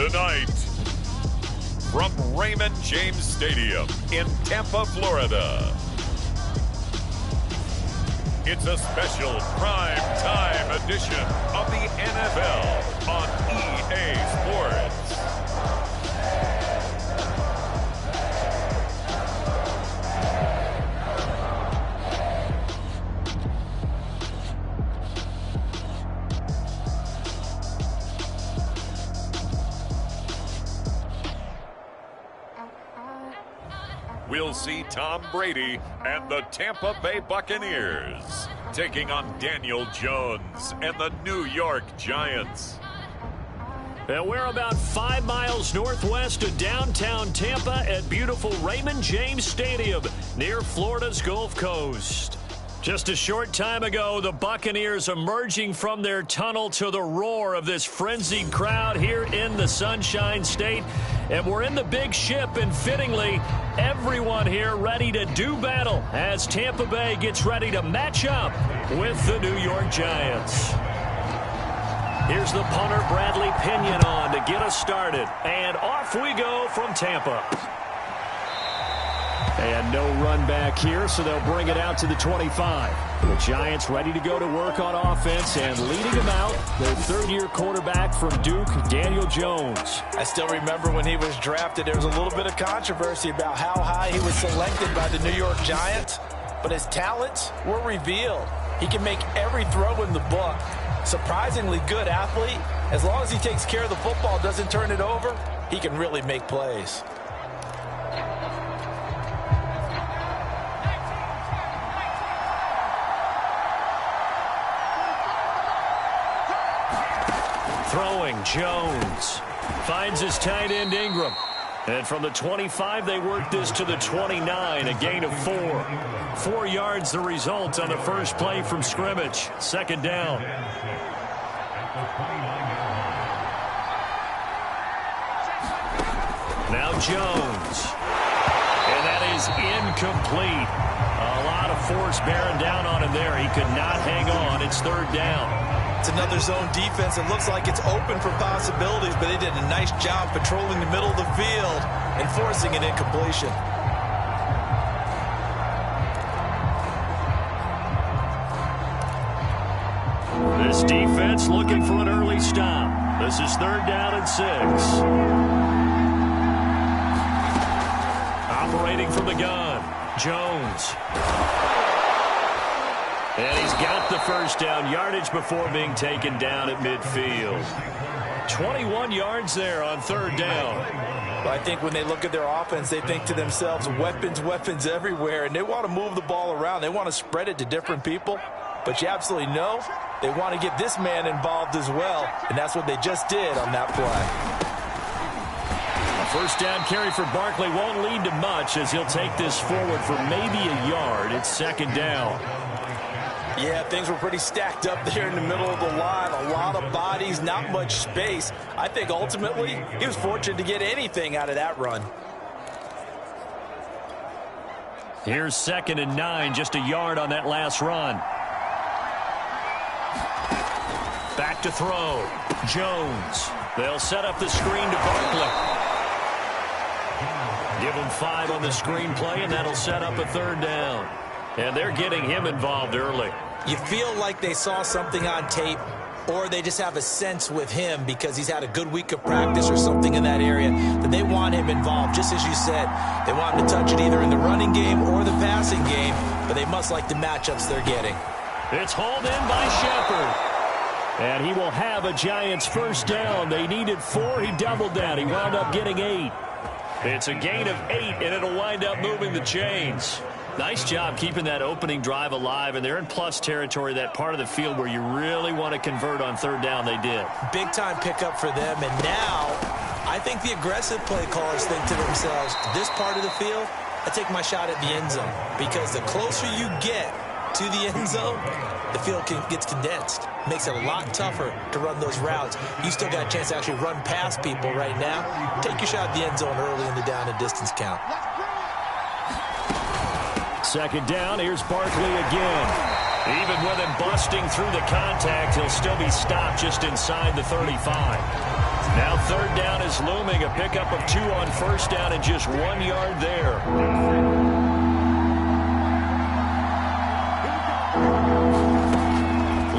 Tonight, from Raymond James Stadium in Tampa, Florida, it's a special prime time edition of the NFL on EA Sports. We'll see Tom Brady and the Tampa Bay Buccaneers taking on Daniel Jones and the New York Giants. And we're about 5 miles northwest of downtown Tampa at beautiful Raymond James Stadium near Florida's Gulf Coast. Just a short time ago, the Buccaneers emerging from their tunnel to the roar of this frenzied crowd here in the Sunshine State. And we're in the big ship, and fittingly, everyone here ready to do battle as Tampa Bay gets ready to match up with the New York Giants. Here's the punter, Bradley Pinion, on to get us started. And off we go from Tampa. And no run back here, so they'll bring it out to the 25. The Giants ready to go to work on offense, and leading them out, their third-year quarterback from Duke, Daniel Jones. I still remember when he was drafted, there was a little bit of controversy about how high he was selected by the New York Giants, but his talents were revealed. He can make every throw in the book. Surprisingly good athlete. As long as he takes care of the football, doesn't turn it over, he can really make plays. Throwing, Jones finds his tight end Ingram. And from the 25, they work this to the 29, a gain of 4. 4 yards the result on the first play from scrimmage. Second down. Now Jones. And that is incomplete. A lot of force bearing down on him there. He could not hang on. It's third down. It's another zone defense. It looks like it's open for possibilities, but they did a nice job patrolling the middle of the field and forcing an incompletion. This defense looking for an early stop. This is third down and 6. Operating from the gun, Jones. And he's got the first down, yardage before being taken down at midfield. 21 yards there on third down. Well, I think when they look at their offense, they think to themselves, weapons, weapons everywhere, and they want to move the ball around. They want to spread it to different people, but you absolutely know they want to get this man involved as well, and that's what they just did on that play. A first down carry for Barkley won't lead to much as he'll take this forward for maybe a yard. It's second down. Yeah, things were pretty stacked up there in the middle of the line. A lot of bodies, not much space. I think ultimately he was fortunate to get anything out of that run. Here's second and 9, just a yard on that last run. Back to throw. Jones. They'll set up the screen to Barkley. Give him 5 on the screen play, and that'll set up a third down. And they're getting him involved early. You feel like they saw something on tape, or they just have a sense with him because he's had a good week of practice or something in that area that they want him involved. Just as you said, they want him to touch it either in the running game or the passing game, but they must like the matchups they're getting. It's hauled in by Shepard. And he will have a Giants first down. They needed 4. He doubled that. He wound up getting 8. It's a gain of 8, and it'll wind up moving the chains. Nice job keeping that opening drive alive, and they're in plus territory, that part of the field where you really want to convert on third down. They did. Big-time pickup for them, and now I think the aggressive play callers think to themselves, this part of the field, I take my shot at the end zone, because the closer you get to the end zone, the field gets condensed. Makes it a lot tougher to run those routes. You still got a chance to actually run past people right now. Take your shot at the end zone early in the down and distance count. Second down, here's Barkley again. Even with him busting through the contact, he'll still be stopped just inside the 35. Now third down is looming. A pickup of 2 on first down and just 1 yard there.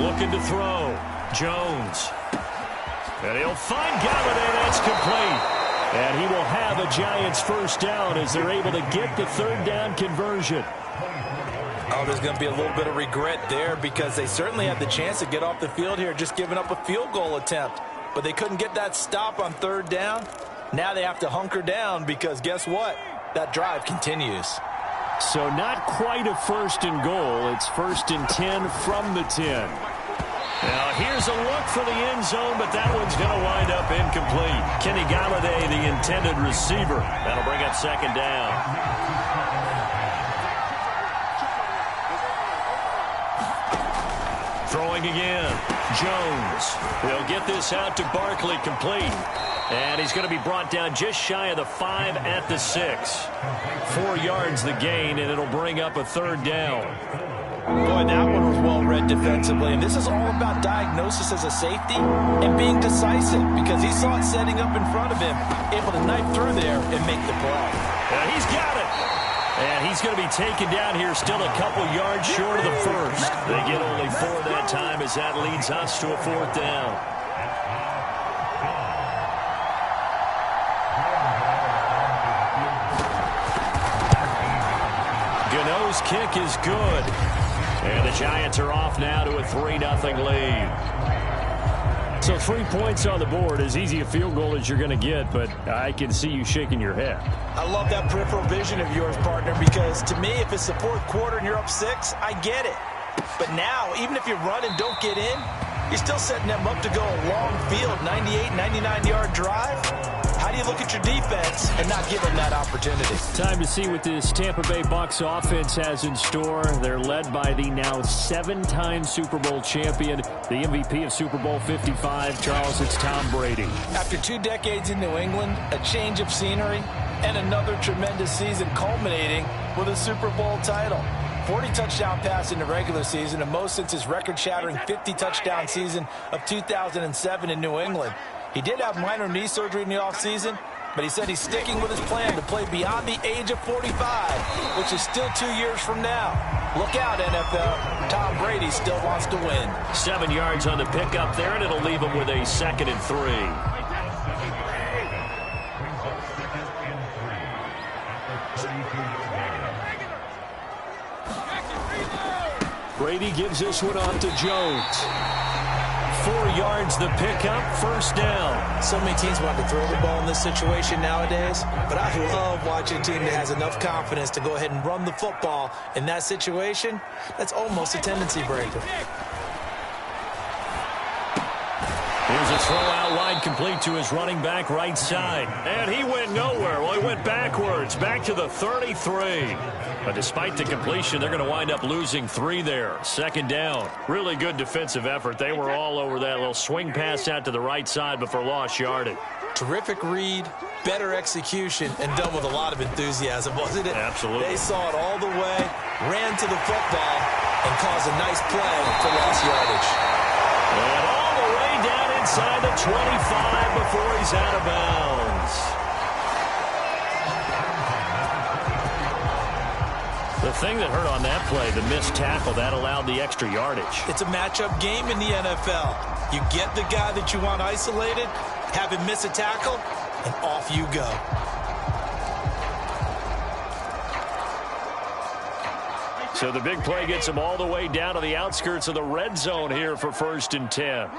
Looking to throw. Jones. And he'll find Galladay. That's complete. And he will have a Giants first down as they're able to get the third down conversion. Oh, there's going to be a little bit of regret there because they certainly had the chance to get off the field here, just giving up a field goal attempt. But they couldn't get that stop on third down. Now they have to hunker down because guess what? That drive continues. So not quite a first and goal. It's first and 10 from the 10. Now here's a look for the end zone, but that one's going to wind up incomplete. Kenny Galladay, the intended receiver. That'll bring up second down. Throwing again. Jones. He'll get this out to Barkley, complete. And he's going to be brought down just shy of the 5 at the 6. 4 yards the gain, and it'll bring up a third down. Boy, that one was well read defensively. And this is all about diagnosis as a safety and being decisive because he saw it setting up in front of him, able to knife through there and make the play. He's got it. And he's going to be taken down here, still a couple yards short of the first. They get only 4 that time as that leads us to a fourth down. Gano's kick is good. And the Giants are off now to a 3-0 lead. So 3 points on the board, as easy a field goal as you're going to get, but I can see you shaking your head. I love that peripheral vision of yours, partner, because to me, if it's the fourth quarter and you're up 6, I get it. But now, even if you run and don't get in, you're still setting them up to go a long field, 98, 99-yard drive. How do you look at your defense and not give them that opportunity? Time to see what this Tampa Bay Bucs offense has in store. They're led by the now 7-time Super Bowl champion, the MVP of Super Bowl 55. Charles, it's Tom Brady. After 2 decades in New England, a change of scenery, and another tremendous season culminating with a Super Bowl title. 40 touchdown pass in the regular season, and most since his record-shattering 50-touchdown season of 2007 in New England. He did have minor knee surgery in the offseason, but he said he's sticking with his plan to play beyond the age of 45, which is still 2 years from now. Look out, NFL. Tom Brady still wants to win. 7 yards on the pickup there, and it'll leave him with a 2nd and 3. Brady gives this one off to Jones. 4 yards the pickup, first down. So many teams want to throw the ball in this situation nowadays, but I love watching a team that has enough confidence to go ahead and run the football. In that situation, that's almost a tendency breaker. Here's a throw out wide, complete to his running back right side. And he went nowhere. Well, he went backwards, back to the 33. But despite the completion, they're going to wind up losing 3 there. 2nd down. Really good defensive effort. They were all over that little swing pass out to the right side before lost yardage. Terrific read, better execution, and done with a lot of enthusiasm, wasn't it? Absolutely. They saw it all the way, ran to the football, and caused a nice play for lost yardage. And all the way down inside the 25 before he's out of bounds. The thing that hurt on that play, the missed tackle, that allowed the extra yardage. It's a matchup game in the NFL. You get the guy that you want isolated, have him miss a tackle, and off you go. So the big play gets him all the way down to the outskirts of the red zone here for 1st and 10.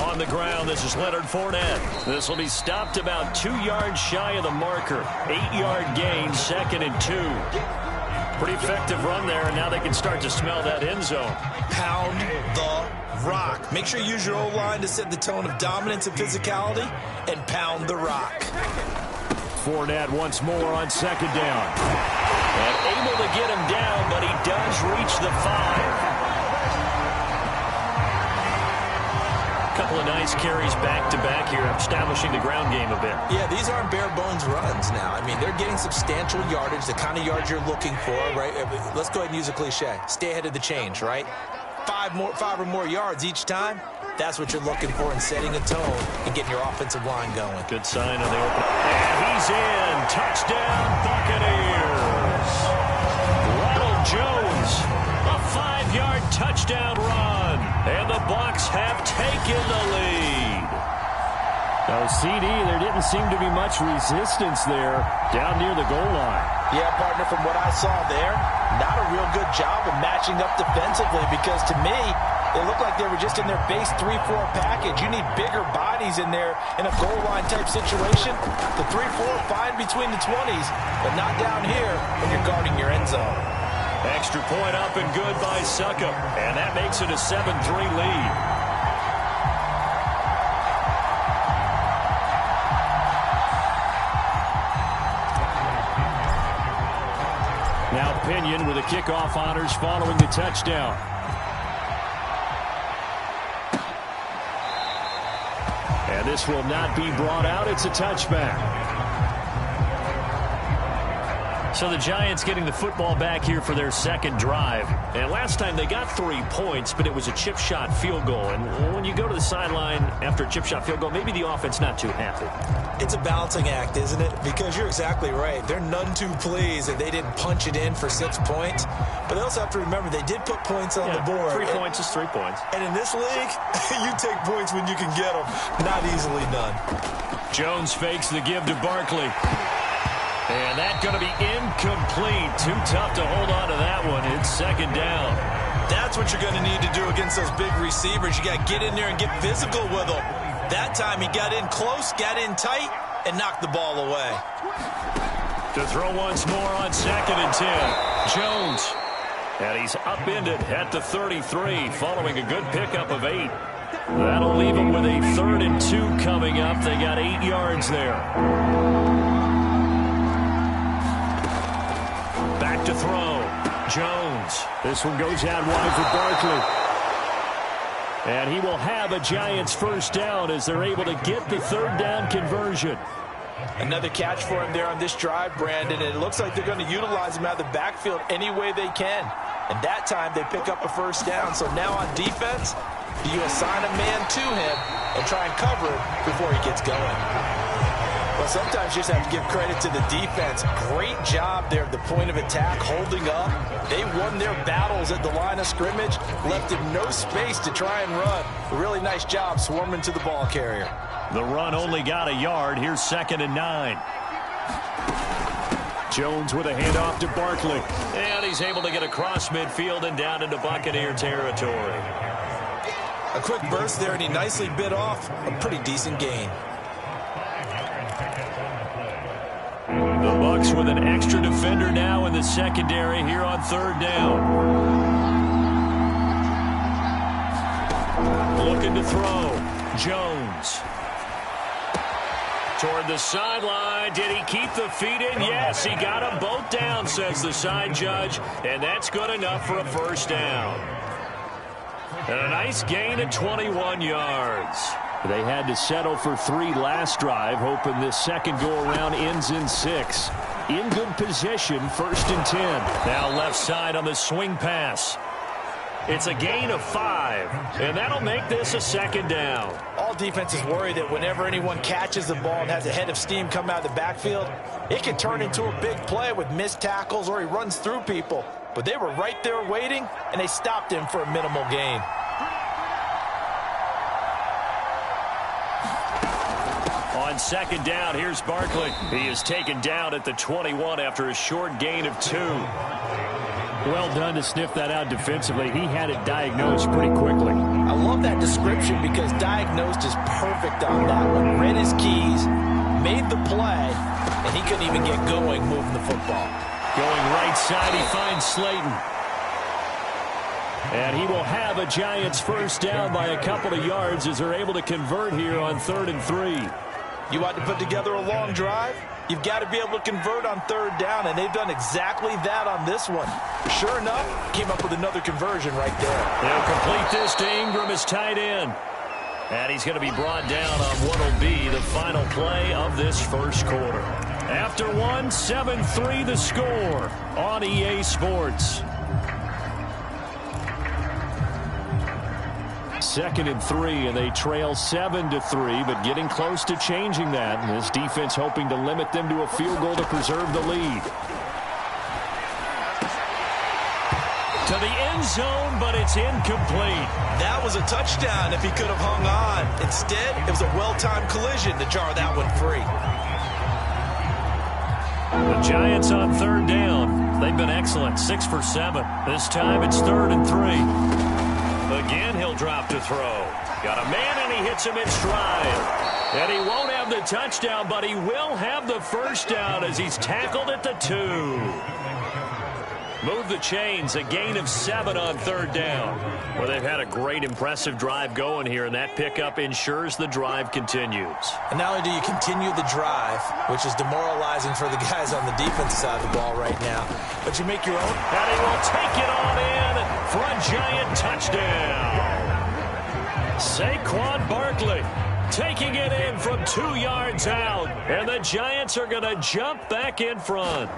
On the ground, this is Leonard Fournette. This will be stopped about 2 yards shy of the marker. 8-yard gain, 2nd and 2. Pretty effective run there, and now they can start to smell that end zone. Pound the rock. Make sure you use your O-line to set the tone of dominance and physicality, and pound the rock. Fournette once more on 2nd down. And able to get him down, but he does reach the 5. Couple of nice carries back-to-back here, establishing the ground game a bit. Yeah, these aren't bare-bones runs now. I mean, they're getting substantial yardage, the kind of yards you're looking for, right? Let's go ahead and use a cliche. Stay ahead of the change, right? 5 or more yards each time, that's what you're looking for in setting a tone and getting your offensive line going. Good sign on the open. And he's in. Touchdown, Buccaneers. Ronald Jones, a 5-yard touchdown run. And the Bucs have taken the lead. Now, CD, there didn't seem to be much resistance there down near the goal line. Yeah, partner, from what I saw there, not a real good job of matching up defensively because to me, it looked like they were just in their base 3-4 package. You need bigger bodies in there in a goal line type situation. The 3-4 fine between the 20s, but not down here when you're guarding your end zone. Extra point up and good by Succop. And that makes it a 7-3 lead. Now Pinion with the kickoff honors following the touchdown. And this will not be brought out. It's a touchback. So the Giants getting the football back here for their second drive. And last time they got 3 points, but it was a chip shot field goal. And when you go to the sideline after a chip shot field goal, maybe the offense not too happy. It's a balancing act, isn't it? Because you're exactly right. They're none too pleased that they didn't punch it in for 6 points. But they also have to remember they did put points on the board. 3 points is 3 points. And in this league, you take points when you can get them. Not easily done. Jones fakes the give to Barkley. And that's going to be incomplete. Too tough to hold on to that one. It's second down. That's what you're going to need to do against those big receivers. You got to get in there and get physical with them. That time he got in close, got in tight, and knocked the ball away. To throw once more on 2nd and 10. Jones. And he's upended at the 33 following a good pickup of 8. That'll leave him with a 3rd and 2 coming up. They got 8 yards there. Back to throw. Jones. This one goes out wide for Barkley. And he will have a Giants first down as they're able to get the 3rd down conversion. Another catch for him there on this drive, Brandon. And it looks like they're going to utilize him out of the backfield any way they can. And that time they pick up a first down. So now on defense, do you assign a man to him and try and cover it before he gets going? Well, sometimes you just have to give credit to the defense. Great job there at the point of attack, holding up. They won their battles at the line of scrimmage, left him no space to try and run. A really nice job swarming to the ball carrier. The run only got a yard. Here's 2nd and 9. Jones with a handoff to Barkley. And he's able to get across midfield and down into Buccaneer territory. A quick burst there, and he nicely bit off a pretty decent gain. The Bucs with an extra defender now in the secondary here on 3rd down. Looking to throw. Jones. Toward the sideline. Did he keep the feet in? Yes, he got them both down, says the side judge. And that's good enough for a first down. And a nice gain of 21 yards. They had to settle for 3 last drive, hoping this second go-around ends in 6. In good position, 1st and 10. Now left side on the swing pass. It's a gain of 5, and that'll make this a 2nd down. All defenses worry that whenever anyone catches the ball and has a head of steam come out of the backfield, it can turn into a big play with missed tackles or he runs through people. But they were right there waiting, and they stopped him for a minimal gain. On 2nd down, here's Barkley. He is taken down at the 21 after a short gain of 2. Well done to sniff that out defensively. He had it diagnosed pretty quickly. I love that description because diagnosed is perfect on that one. Read his keys, made the play, and he couldn't even get going moving the football. Going right side, he finds Slayton. And he will have a Giants first down by a couple of yards as they're able to convert here on 3rd and 3. You want to put together a long drive? You've got to be able to convert on 3rd down, and they've done exactly that on this one. Sure enough, came up with another conversion right there. They'll complete this to Ingram as tight end. And he's going to be brought down on what will be the final play of this first quarter. After 1, 7-3 the score on EA Sports. 2nd and 3, and they trail 7-3, but getting close to changing that. And this defense hoping to limit them to a field goal to preserve the lead. To the end zone, but it's incomplete. That was a touchdown if he could have hung on. Instead, it was a well-timed collision to jar that one free. The Giants on 3rd down. They've been excellent, 6 for 7. This time it's 3rd and 3. Again, he'll drop to throw. Got a man, and he hits him in stride. And he won't have the touchdown, but he will have the first down as he's tackled at the 2. Move the chains, a gain of 7 on 3rd down. Well, they've had a great, impressive drive going here, and that pickup ensures the drive continues. And not only do you continue the drive, which is demoralizing for the guys on the defensive side of the ball right now, but you make your own. And he will take it on in for a Giant touchdown. Saquon Barkley taking it in from 2 yards out, and the Giants are going to jump back in front.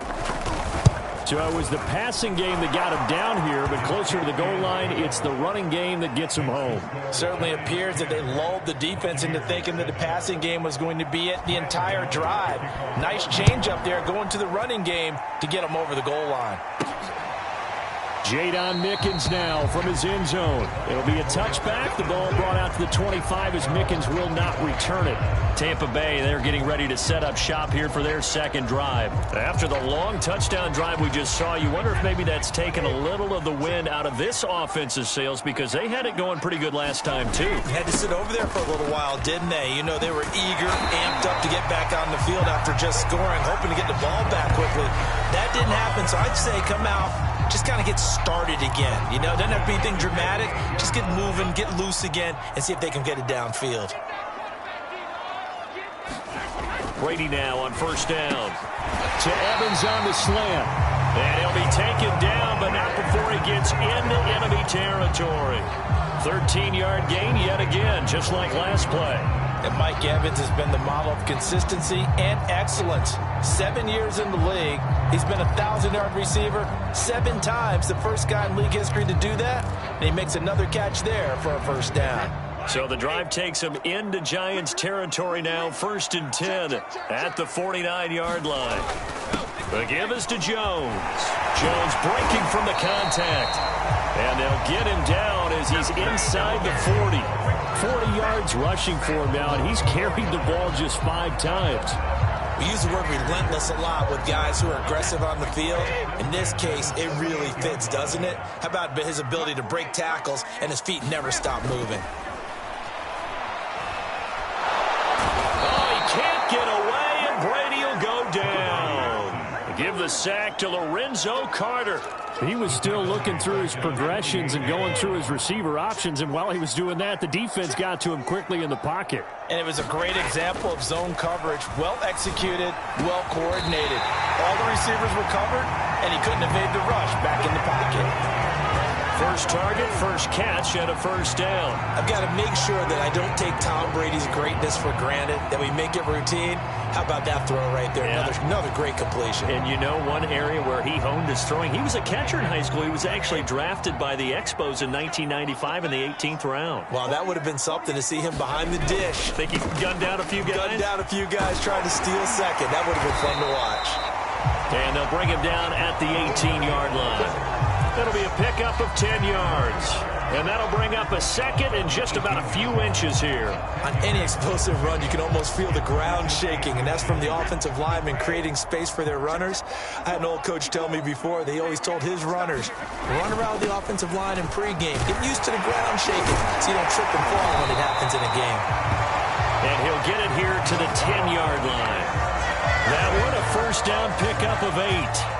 So it was the passing game that got him down here, but closer to the goal line, it's the running game that gets him home. Certainly appears that they lulled the defense into thinking that the passing game was going to be it the entire drive. Nice change up there going to the running game to get him over the goal line. Jadon Mickens now from his end zone. It'll be a touchback. The ball brought out to the 25 as Mickens will not return it. Tampa Bay, they're getting ready to set up shop here for their 2nd drive. After the long touchdown drive we just saw, you wonder if maybe that's taken a little of the wind out of this offense's sails because they had it going pretty good last time too. They had to sit over there for a little while, didn't they? You know, they were eager, amped up to get back on the field after just scoring, hoping to get the ball back quickly. That didn't happen, so I'd say come out, just kind of get started again. You know, doesn't have to be anything dramatic. Just get moving, get loose again, and see if they can get it downfield. Brady now on 1st down. To Evans on the slant. And he'll be taken down, but not before he gets into enemy territory. 13-yard gain yet again, just like last play. And Mike Evans has been the model of consistency and excellence. 7 years in the league. He's been a 1,000-yard receiver 7 times, the first guy in league history to do that. And he makes another catch there for a first down. So the drive takes him into Giants territory now, 1st and 10 at the 49-yard line. The give is to Jones. Jones breaking from the contact. And they'll get him down as he's inside the 40. 40 yards rushing for him now, and he's carried the ball just 5 times. We use the word relentless a lot with guys who are aggressive on the field. In this case, it really fits, doesn't it? How about his ability to break tackles and his feet never stop moving? Get away, and Brady will go down. Give the sack to Lorenzo Carter. He was still looking through his progressions and going through his receiver options, and while he was doing that, the defense got to him quickly in the pocket. And it was a great example of zone coverage, well executed, well coordinated. All the receivers were covered, and he couldn't evade the rush back in the pocket. First target, first catch, and a first down. I've got to make sure that I don't take Tom Brady's greatness for granted, that we make it routine. How about that throw right there? Yeah. Another great completion. And you know, one area where he honed his throwing, he was a catcher in high school. He was actually drafted by the Expos in 1995 in the 18th round. Wow, that would have been something to see him behind the dish. Think he gunned down a few guys? Gunned down a few guys trying to steal second. That would have been fun to watch. And they'll bring him down at the 18-yard line. That'll be a pickup of 10 yards. And that'll bring up a second and just about a few inches here. On any explosive run, you can almost feel the ground shaking, and that's from the offensive linemen creating space for their runners. I had an old coach tell me before, they always told his runners, run around the offensive line in pregame. Get used to the ground shaking so you don't trip and fall when it happens in a game. And he'll get it here to the 10-yard line. That one a first down pickup of 8.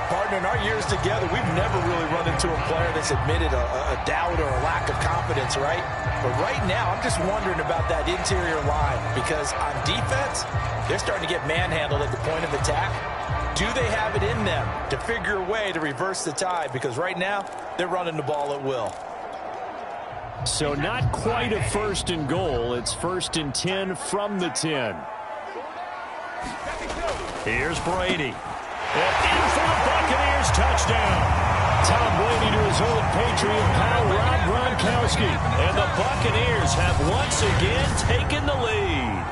Partner, in our years together, we've never really run into a player that's admitted a doubt or a lack of confidence, right? But right now, I'm just wondering about that interior line because on defense, they're starting to get manhandled at the point of attack. Do they have it in them to figure a way to reverse the tide? Because right now, they're running the ball at will. So not quite a 1st and goal. It's 1st and 10 from the 10. Here's Brady. And in for the Buccaneers touchdown. Tom Brady to his old Patriot pal Rob Gronkowski. And the Buccaneers have once again taken the lead.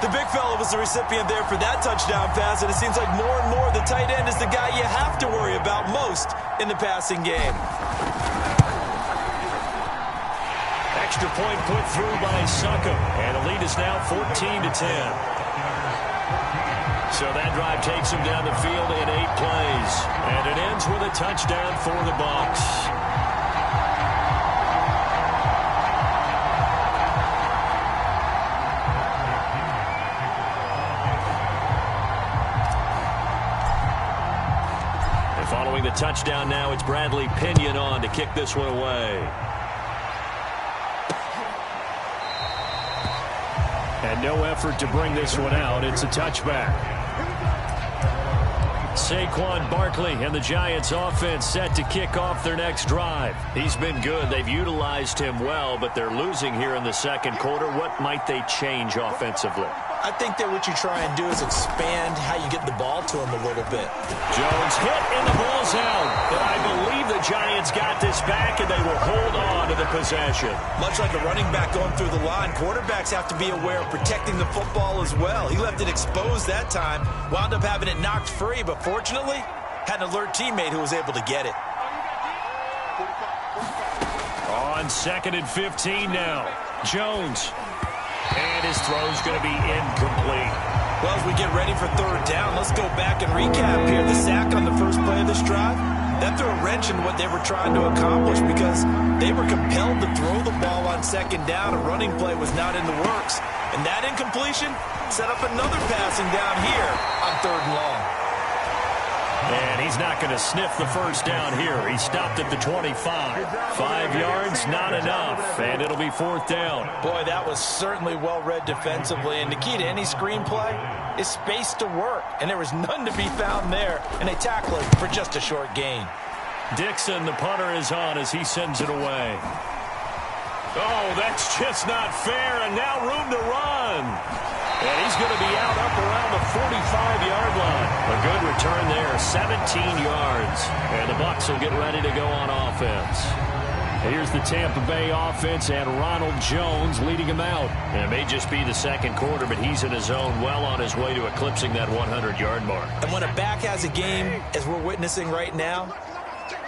The big fella was the recipient there for that touchdown pass, and it seems like more and more the tight end is the guy you have to worry about most in the passing game. Extra point put through by Suckum, and the lead is now 14-10. So that drive takes him down the field in 8 plays, and it ends with a touchdown for the Bucs. And following the touchdown now, it's Bradley Pinion on to kick this one away. And no effort to bring this one out. It's a touchback. Saquon Barkley and the Giants offense set to kick off their next drive. He's been good. They've utilized him well, but they're losing here in the second quarter. What might they change offensively? I think that what you try and do is expand how you get the ball to him a little bit. Jones hit and the ball's out. But I believe the Giants got this back and they will hold on to the possession. Much like a running back going through the line, quarterbacks have to be aware of protecting the football as well. He left it exposed that time, wound up having it knocked free, but fortunately had an alert teammate who was able to get it. On 2nd and 15 now. Jones. And his throw's going to be incomplete. Well, as we get ready for third down, let's go back and recap here. The sack on the first play of this drive, that threw a wrench in what they were trying to accomplish because they were compelled to throw the ball on second down. A running play was not in the works. And that incompletion set up another passing down here on 3rd and long. And he's not going to sniff the first down here. He stopped at the 25. 5 yards, not enough. And it'll be 4th down. Boy, that was certainly well-read defensively. And the key to any screenplay is space to work. And there was none to be found there. And they tackle it for just a short gain. Dixon, the punter, is on as he sends it away. Oh, that's just not fair. And now room to run. And he's going to be out up around the 45-yard line. A good return there, 17 yards. And the Bucs will get ready to go on offense. Here's the Tampa Bay offense and Ronald Jones leading him out. And it may just be the second quarter, but he's in his zone, well on his way to eclipsing that 100-yard mark. And when a back has a game, as we're witnessing right now,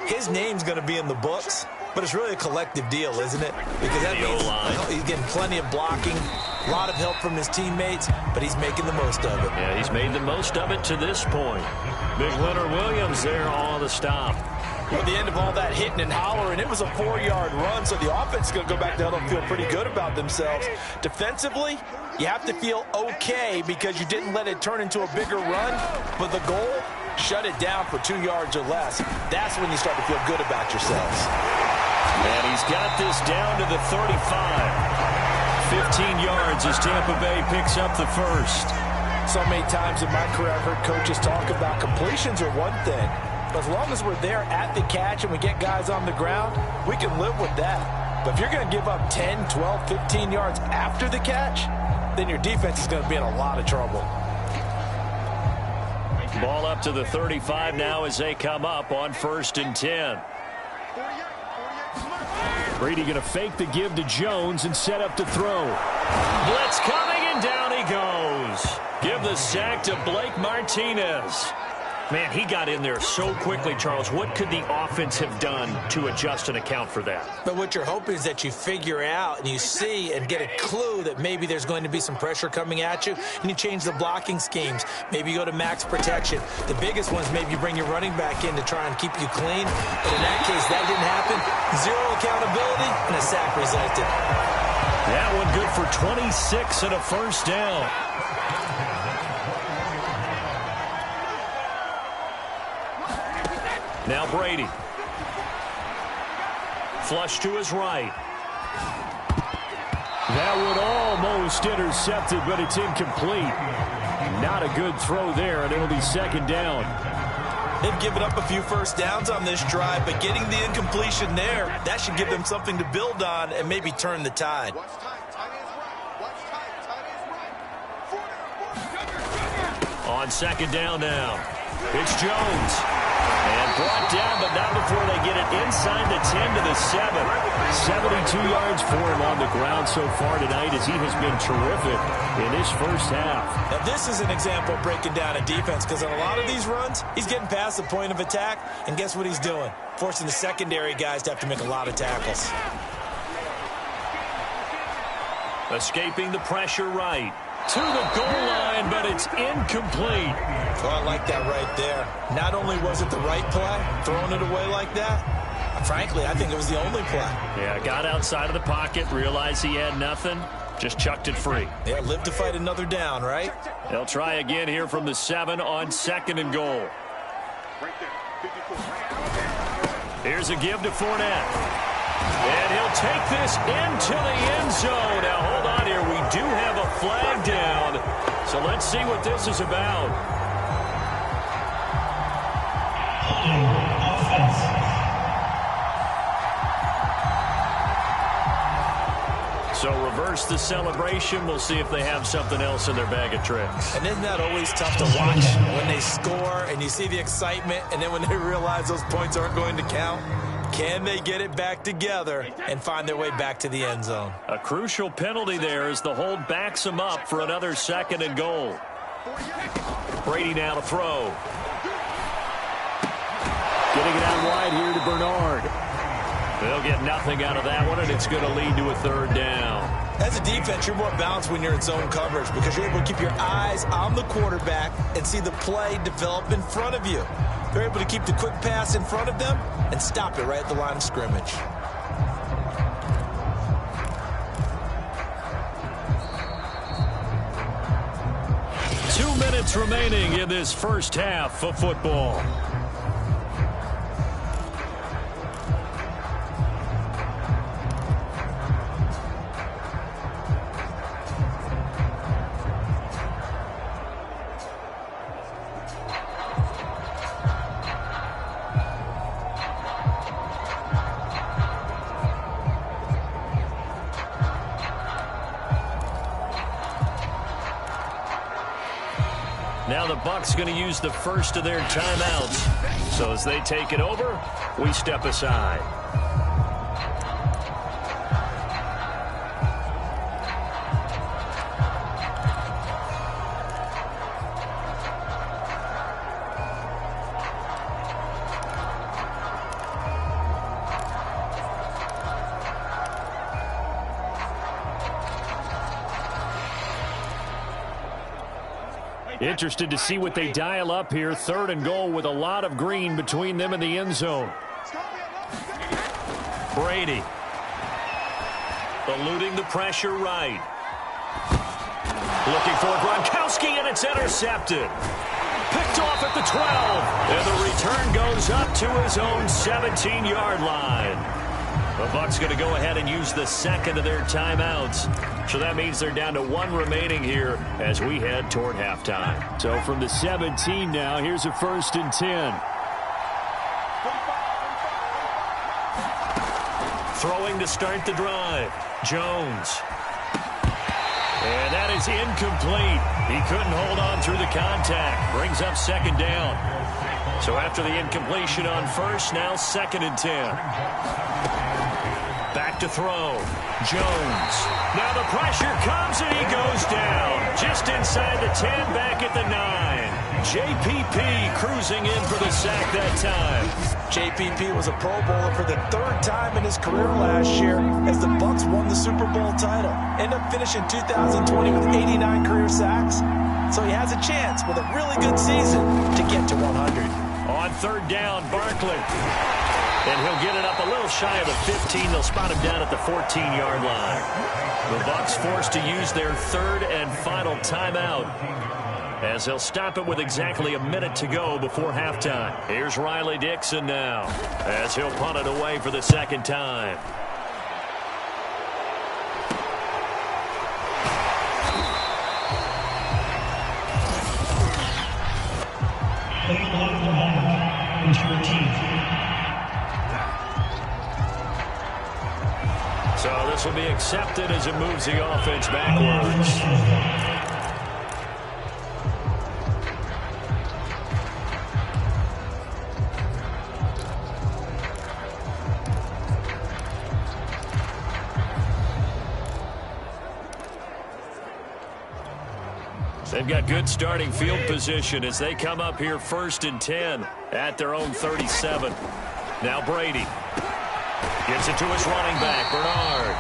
his name's going to be in the books. But it's really a collective deal, isn't it? Because that means he's getting plenty of blocking, a lot of help from his teammates, but he's making the most of it. Yeah, he's made the most of it to this point. Big Leonard Williams there on the stop. At the end of all that hitting and hollering, it was a 4-yard run, so the offense is going to go back to hell and feel pretty good about themselves. Defensively, you have to feel okay because you didn't let it turn into a bigger run, but the goal, shut it down for 2 yards or less. That's when you start to feel good about yourselves. And he's got this down to the 35. 15 yards as Tampa Bay picks up the first. So many times in my career I've heard coaches talk about completions are one thing. But as long as we're there at the catch and we get guys on the ground, we can live with that. But if you're going to give up 10, 12, 15 yards after the catch, then your defense is going to be in a lot of trouble. Ball up to the 35 now as they come up on 1st and 10. Brady going to fake the give to Jones and set up to throw. Blitz coming, and down he goes. Give the sack to Blake Martinez. Man, he got in there so quickly, Charles. What could the offense have done to adjust and account for that? But what you're hoping is that you figure out and you see and get a clue that maybe there's going to be some pressure coming at you, and you change the blocking schemes. Maybe you go to max protection. The biggest one is maybe you bring your running back in to try and keep you clean. But in that case, that didn't happen. Zero accountability, and a sack resulted. That one good for 26 and a first down. Now Brady. Flush to his right. That one almost intercepted, but it's incomplete. Not a good throw there, and it'll be 2nd down. They've given up a few first downs on this drive, but getting the incompletion there, that should give them something to build on and maybe turn the tide. On 2nd down now. It's Jones. And brought down, but not before they get it inside the into the 7. 72 yards for him on the ground so far tonight as he has been terrific in this first half. Now, this is an example of breaking down a defense because on a lot of these runs, he's getting past the point of attack, and guess what he's doing? Forcing the secondary guys to have to make a lot of tackles. Escaping the pressure right. To the goal line, but it's incomplete. Oh, I like that right there. Not only was it the right play, throwing it away like that, frankly, I think it was the only play. Yeah, got outside of the pocket, realized he had nothing, just chucked it free. Yeah, live to fight another down, right? They'll try again here from the 7 on 2nd and goal. Here's a give to Fournette. And he'll take this into the end zone. Now, hold on here. We do have a flag down. So let's see what this is about. So reverse the celebration. We'll see if they have something else in their bag of tricks. And isn't that always tough to watch when they score and you see the excitement and then when they realize those points aren't going to count? Can they get it back together and find their way back to the end zone? A crucial penalty there as the hold backs them up for another 2nd and goal. Brady now to throw. Getting it out wide here to Bernard. They'll get nothing out of that one, and it's going to lead to a 3rd down. As a defense, you're more balanced when you're in zone coverage because you're able to keep your eyes on the quarterback and see the play develop in front of you. They're able to keep the quick pass in front of them and stop it right at the line of scrimmage. Two minutes remaining in this first half of football. Now the Bucs going to use the first of their timeouts. So as they take it over, we step aside. Interested to see what they dial up here. 3rd and goal with a lot of green between them and the end zone. Brady. Eluding the pressure right. Looking for Gronkowski, and it's intercepted. Picked off at the 12. And the return goes up to his own 17-yard line. The Bucs going to go ahead and use the 2nd of their timeouts. So that means they're down to 1 remaining here as we head toward halftime. So from the 17 now, here's a 1st and 10. Throwing to start the drive. Jones. And that is incomplete. He couldn't hold on through the contact. Brings up 2nd down. So after the incompletion on 1st, now 2nd and 10. Back to throw. Jones. Now the pressure comes and he goes down. Just inside the 10, back at the 9. JPP cruising in for the sack that time. JPP was a Pro Bowler for the 3rd time in his career last year as the Bucs won the Super Bowl title. Ended up finishing 2020 with 89 career sacks. So he has a chance with a really good season to get to 100. On 3rd down, Barkley. And he'll get it up a little shy of the 15. They'll spot him down at the 14-yard line. The Bucs forced to use their 3rd and final timeout as they'll stop it with exactly a minute to go before halftime. Here's Riley Dixon now as he'll punt it away for the 2nd time. So this will be accepted as it moves the offense backwards. They've got good starting field position as they come up here 1st and 10 at their own 37. Now Brady gets it to his running back, Bernard.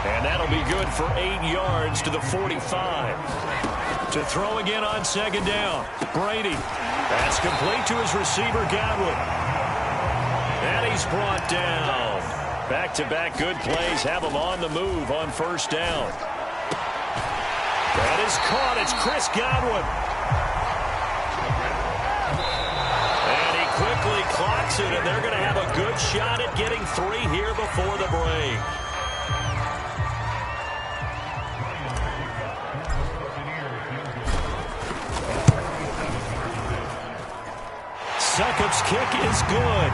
And that'll be good for 8 yards to the 45. To throw again on 2nd down. Brady. That's complete to his receiver, Godwin. And he's brought down. Back-to-back good plays have him on the move on 1st down. That is caught. It's Chris Godwin. And he quickly clocks it, and they're going to have a good shot at getting 3 here before the break. Succop's kick is good,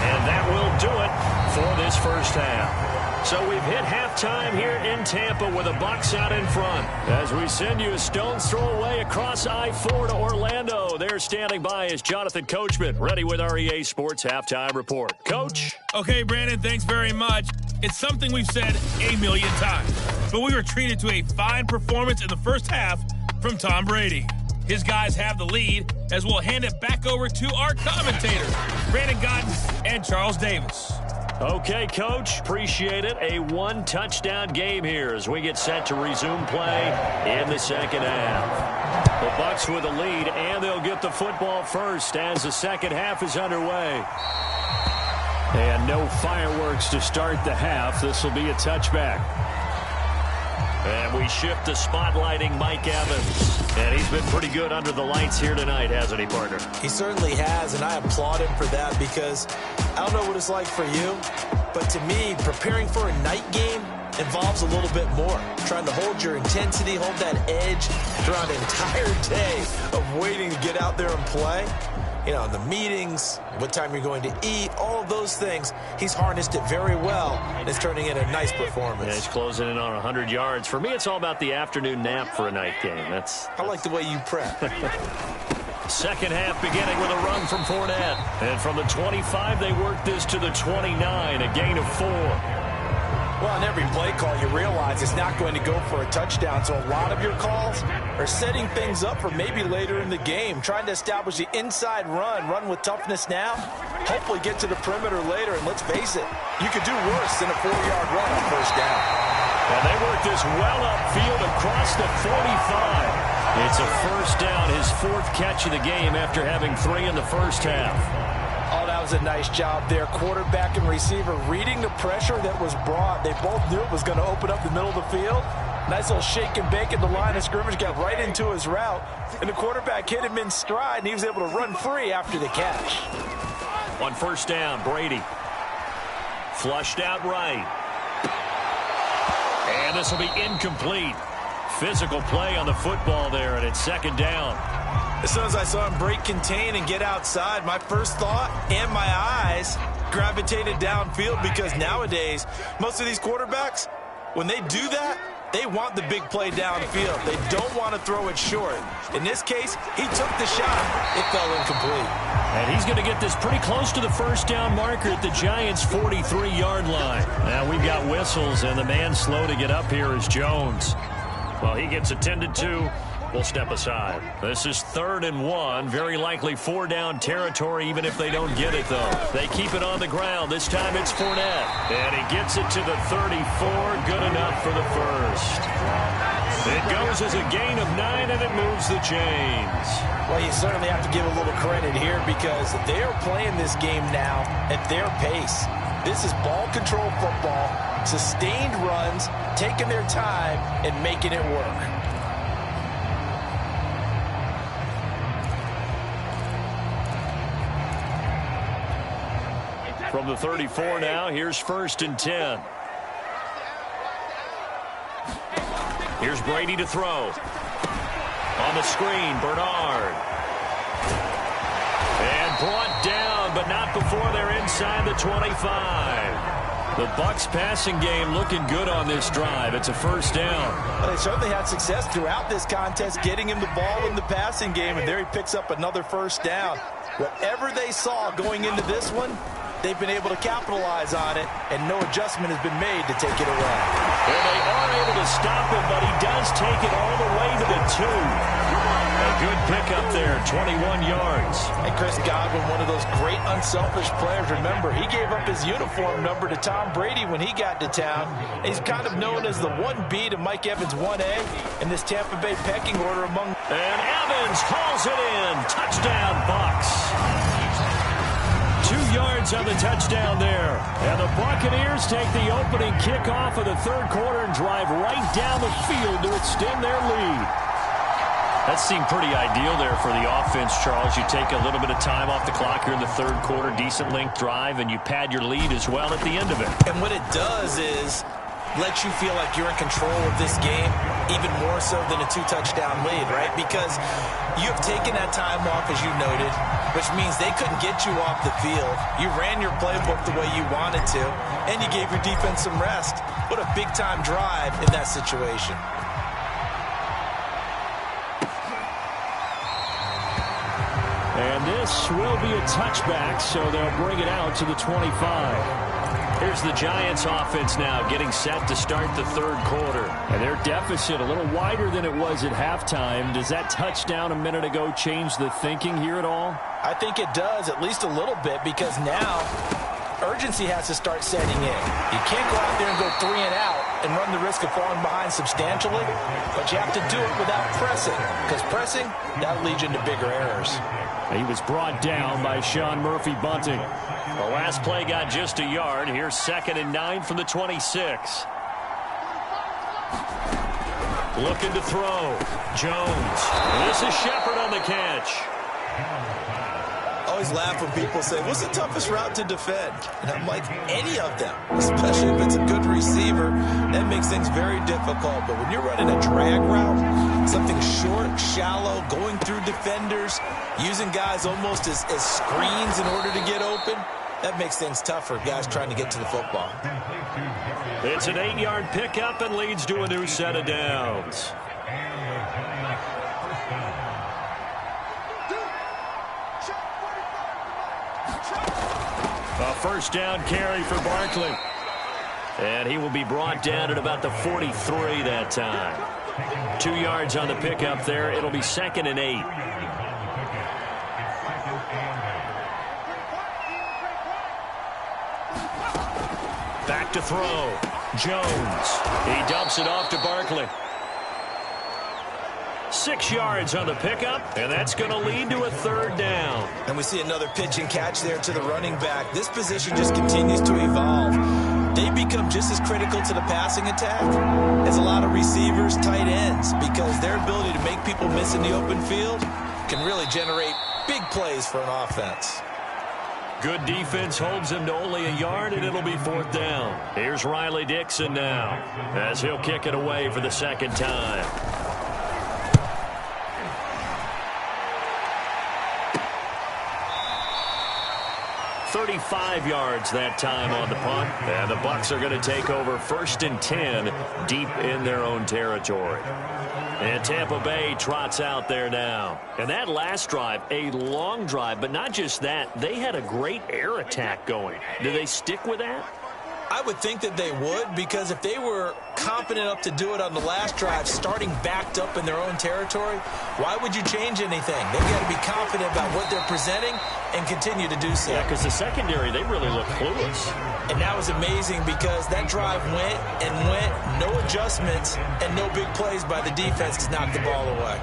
and that will do it for this 1st half. So we've hit halftime here in Tampa with the Bucs out in front. As we send you a stone's throw away across I-4 to Orlando. There standing by is Jonathan Coachman, ready with our EA Sports Halftime Report. Coach? Okay, Brandon, thanks very much. It's something we've said a million times, but we were treated to a fine performance in the 1st half from Tom Brady. His guys have the lead, as we'll hand it back over to our commentators, Brandon Gotton and Charles Davis. Okay, Coach, appreciate it. A 1-touchdown game here as we get set to resume play in the 2nd half. The Bucs with the lead, and they'll get the football first as the 2nd half is underway. And no fireworks to start the half. This will be a touchback. And we shift to spotlighting Mike Evans. And he's been pretty good under the lights here tonight, hasn't he, partner? He certainly has, and I applaud him for that because I don't know what it's like for you, but to me, preparing for a night game involves a little bit more. Trying to hold your intensity, hold that edge throughout an entire day of waiting to get out there and play. You know, the meetings, what time you're going to eat, all of those things. He's harnessed it very well, and it's turning in a nice performance. Yeah, he's closing in on 100 yards. For me, it's all about the afternoon nap for a night game. I like the way you prep. 2nd half beginning with a run from Fournette. And from the 25, they work this to the 29, a gain of 4. Well, on every play call, you realize it's not going to go for a touchdown. So a lot of your calls are setting things up for maybe later in the game, trying to establish the inside run with toughness now, hopefully get to the perimeter later. And let's face it, you could do worse than a 4-yard run on 1st down. And they work this well upfield across the 45. It's a 1st down, his 4th catch of the game after having 3 in the 1st half. Oh, that was a nice job there. Quarterback and receiver reading the pressure that was brought. They both knew it was going to open up the middle of the field. Nice little shake and bake at the line of scrimmage, got right into his route. And the quarterback hit him in stride, and he was able to run free after the catch. On 1st down, Brady. Flushed out right. And this will be incomplete. Physical play on the football there, and it's 2nd down. As soon as I saw him break contain and get outside, my first thought and my eyes gravitated downfield because nowadays, most of these quarterbacks, when they do that, they want the big play downfield. They don't want to throw it short. In this case, he took the shot. It fell incomplete. And he's going to get this pretty close to the 1st down marker at the Giants' 43-yard line. Now we've got whistles, and the man slow to get up here is Jones. Well, he gets attended to. We'll step aside. This is 3rd and 1. Very likely 4-down territory, even if they don't get it, though. They keep it on the ground. This time it's Fournette. And he gets it to the 34. Good enough for the 1st. It goes as a gain of 9, and it moves the chains. Well, you certainly have to give a little credit here because they are playing this game now at their pace. This is ball control football, sustained runs, taking their time, and making it work. From the 34 now, here's 1st and 10. Here's Brady to throw. On the screen, Bernard. And brought down, but not before they're inside the 25. The Bucs passing game looking good on this drive. It's a 1st down. Well, they certainly had success throughout this contest, getting him the ball in the passing game, and there he picks up another 1st down. Whatever they saw going into this one, they've been able to capitalize on it, and no adjustment has been made to take it away. And they are able to stop him, but he does take it all the way to the 2. A good pickup there, 21 yards. And Chris Godwin, one of those great unselfish players. Remember, he gave up his uniform number to Tom Brady when he got to town. He's kind of known as the 1B to Mike Evans' 1A in this Tampa Bay pecking order among... And Evans hauls it in. Touchdown, Bucs. 2 yards on the touchdown there. And the Buccaneers take the opening kickoff of the third quarter and drive right down the field to extend their lead. That seemed pretty ideal there for the offense, Charles. You take a little bit of time off the clock here in the third quarter, decent length drive, and you pad your lead as well at the end of it. And what it does is let you feel like you're in control of this game, even more so than a 2-touchdown lead, right? Because you have taken that time off, as you noted, which means they couldn't get you off the field. You ran your playbook the way you wanted to, and you gave your defense some rest. What a big-time drive in that situation. And this will be a touchback, so they'll bring it out to the 25. Here's the Giants offense now getting set to start the third quarter. And their deficit a little wider than it was at halftime. Does that touchdown a minute ago change the thinking here at all? I think it does, at least a little bit, because now urgency has to start setting in. You can't go out there and go 3 and out and run the risk of falling behind substantially, but you have to do it without pressing, because pressing, that'll lead you into bigger errors. He was brought down by Sean Murphy-Bunting. The last play got just a yard. Here's 2nd and 9 from the 26. Looking to throw. Jones. This is Shepard on the catch. I always laugh when people say, what's the toughest route to defend? And I'm like, any of them, especially if it's a good receiver. That makes things very difficult. But when you're running a drag route, something short, shallow, going through defenders, using guys almost as screens in order to get open, that makes things tougher, guys trying to get to the football. It's an 8-yard pickup and leads to a new set of downs. A first down carry for Barkley. And he will be brought down at about the 43 that time. 2 yards on the pickup there. It'll be 2nd and 8. Back to throw. Jones. He dumps it off to Barkley. 6 yards on the pickup, and that's going to lead to a 3rd down. And we see another pitch and catch there to the running back. This position just continues to evolve. They become just as critical to the passing attack as a lot of receivers, tight ends, because their ability to make people miss in the open field can really generate big plays for an offense. Good defense holds him to only a yard, and it'll be 4th down. Here's Riley Dixon now, as he'll kick it away for the 2nd time. 35 yards that time on the punt. And the Bucs are going to take over 1st and 10 deep in their own territory. And Tampa Bay trots out there now. And that last drive, a long drive, but not just that. They had a great air attack going. Do they stick with that? I would think that they would, because if they were confident enough to do it on the last drive, starting backed up in their own territory, why would you change anything? They've got to be confident about what they're presenting and continue to do so. Yeah, because the secondary, they really look clueless. And that was amazing, because that drive went and went, no adjustments, and no big plays by the defense to knock the ball away.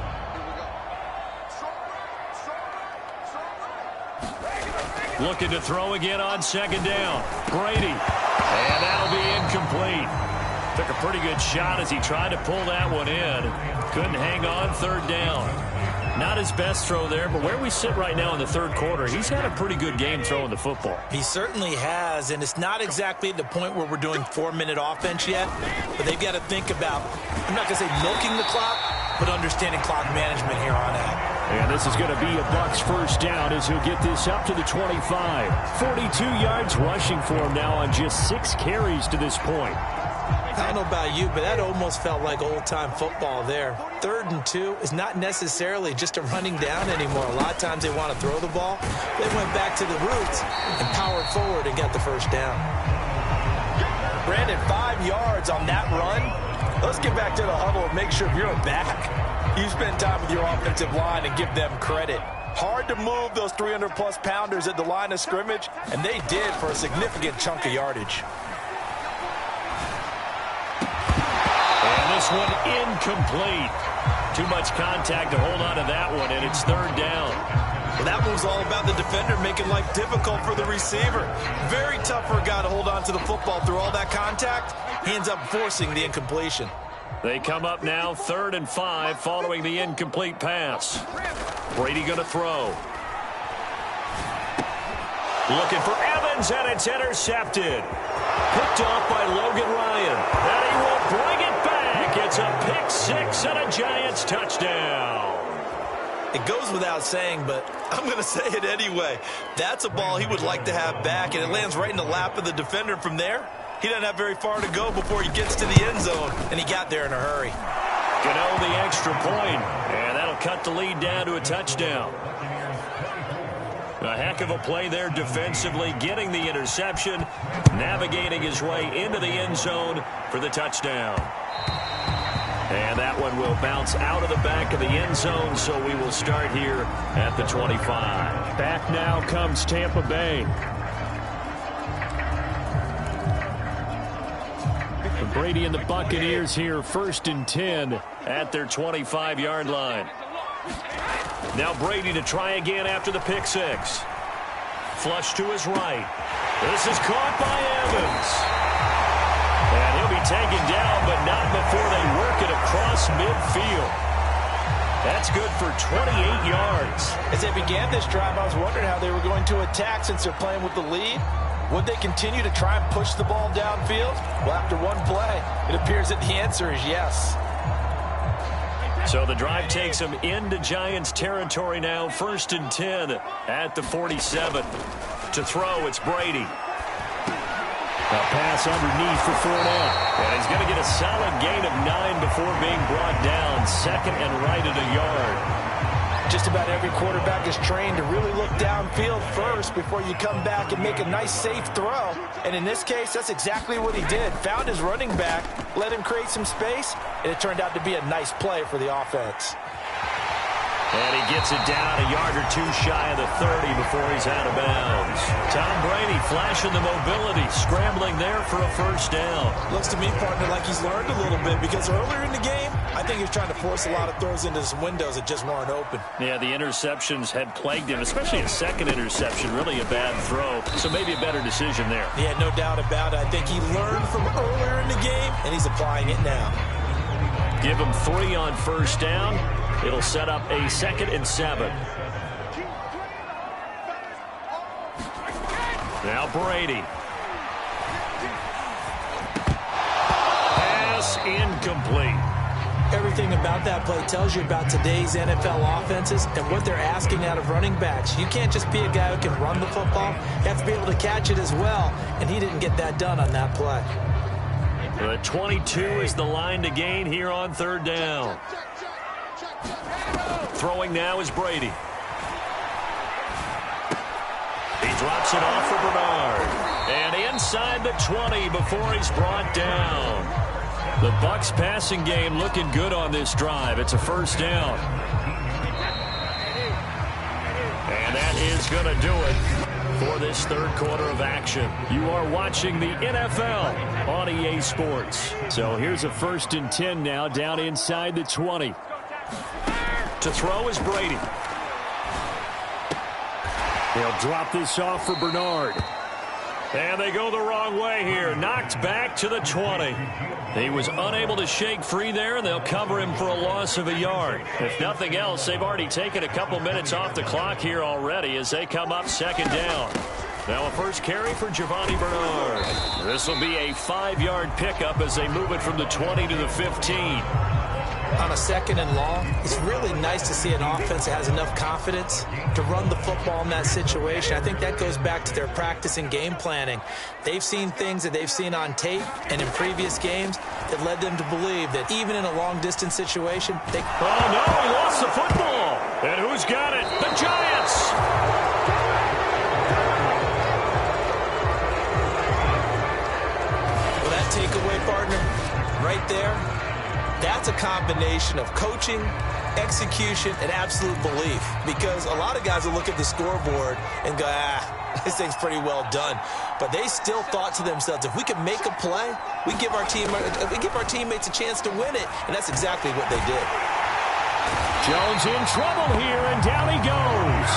Looking to throw again on 2nd down. Brady. And that'll be incomplete. Took a pretty good shot as he tried to pull that one in. Couldn't hang on 3rd down. Not his best throw there, but where we sit right now in the 3rd quarter, he's had a pretty good game throwing the football. He certainly has, and it's not exactly at the point where we're doing 4-minute offense yet, but they've got to think about, I'm not going to say milking the clock, but understanding clock management here on out. And this is going to be a Bucs 1st down as he'll get this up to the 25. 42 yards rushing for him now on just 6 carries to this point. I don't know about you, but that almost felt like old-time football there. 3rd and 2 is not necessarily just a running down anymore. A lot of times they want to throw the ball. They went back to the roots and powered forward and got the first down. Brandon, 5 yards on that run. Let's get back to the huddle and make sure if you're a back, you spend time with your offensive line and give them credit. Hard to move those 300-plus pounders at the line of scrimmage, and they did for a significant chunk of yardage. And this one incomplete. Too much contact to hold on to that one, and it's 3rd down. Well, that was all about the defender making life difficult for the receiver. Very tough for a guy to hold on to the football through all that contact. He ends up forcing the incompletion. They come up now 3rd and 5 following the incomplete pass. Brady going to throw. Looking for Evans, and it's intercepted. Picked off by Logan Ryan. And he will bring it back. It's a pick 6 and a Giants touchdown. It goes without saying, but I'm going to say it anyway. That's a ball he would like to have back, and it lands right in the lap of the defender. From there, he doesn't have very far to go before he gets to the end zone, and he got there in a hurry. Gano the extra point, and that'll cut the lead down to a touchdown. A heck of a play there defensively, getting the interception, navigating his way into the end zone for the touchdown. And that one will bounce out of the back of the end zone, so we will start here at the 25. Back now comes Tampa Bay. Brady and the Buccaneers here, 1st and 10 at their 25-yard line. Now Brady to try again after the pick 6. Flush to his right. This is caught by Evans. And he'll be taken down, but not before they work it across midfield. That's good for 28 yards. As they began this drive, I was wondering how they were going to attack since they're playing with the lead. Would they continue to try and push the ball downfield? Well, after one play, it appears that the answer is yes. So the drive takes them into Giants territory now. 1st and 10 at the 47. To throw, it's Brady. A pass underneath for Fournette. And he's going to get a solid gain of 9 before being brought down. 2nd and right at a yard. Just about every quarterback is trained to really look downfield first before you come back and make a nice, safe throw. And in this case, that's exactly what he did. Found his running back, let him create some space, and it turned out to be a nice play for the offense. And he gets it down a yard or two shy of the 30 before he's out of bounds. Tom Brady flashing the mobility, scrambling there for a first down. Looks to me, partner, like he's learned a little bit, because earlier in the game, I think he was trying to force a lot of throws into some windows that just weren't open. Yeah, the interceptions had plagued him, especially a second interception, really a bad throw. So maybe a better decision there. Yeah, no doubt about it. I think he learned from earlier in the game, and he's applying it now. Give him 3 on first down. It'll set up a 2nd and 7. Now Brady. Pass incomplete. Everything about that play tells you about today's NFL offenses and what they're asking out of running backs. You can't just be a guy who can run the football. You have to be able to catch it as well, and he didn't get that done on that play. The 22 is the line to gain here on 3rd down. Throwing now is Brady. He drops it off for Bernard. And inside the 20 before he's brought down. The Bucs passing game looking good on this drive. It's a first down. And that is going to do it for this 3rd quarter of action. You are watching the NFL on EA Sports. So here's a 1st and 10 now, down inside the 20. To throw is Brady. They'll drop this off for Bernard. And they go the wrong way here. Knocked back to the 20. He was unable to shake free there, and they'll cover him for a loss of a yard. If nothing else, they've already taken a couple minutes off the clock here already as they come up 2nd down. Now a first carry for Giovanni Bernard. This will be a 5-yard pickup as they move it from the 20 to the 15. on a 2nd and long, it's really nice to see an offense that has enough confidence to run the football in that situation. I think that goes back to their practice and game planning. They've seen things that they've seen on tape and in previous games that led them to believe that even in a long-distance situation, they... Oh, no, he lost the football. And who's got it? The Giants! Well, that takeaway, partner, right there, that's a combination of coaching, execution, and absolute belief. Because a lot of guys will look at the scoreboard and go, this thing's pretty well done. But they still thought to themselves, if we can make a play, we give our teammates a chance to win it. And that's exactly what they did. Jones in trouble here, and down he goes.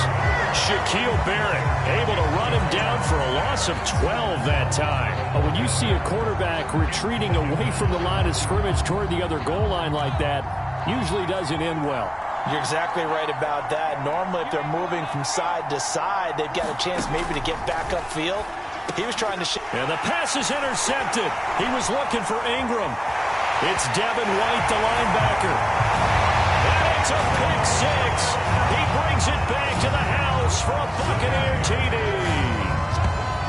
Shaquille Barrett able to run him down for a loss of 12 that time. When you see a quarterback retreating away from the line of scrimmage toward the other goal line like that, usually doesn't end well. You're exactly right about that. Normally, if they're moving from side to side, they've got a chance maybe to get back upfield. He was trying to... And the pass is intercepted. He was looking for Ingram. It's Devin White, the linebacker. And it's a pick six. He brings it back to the house for a Buccaneer TD.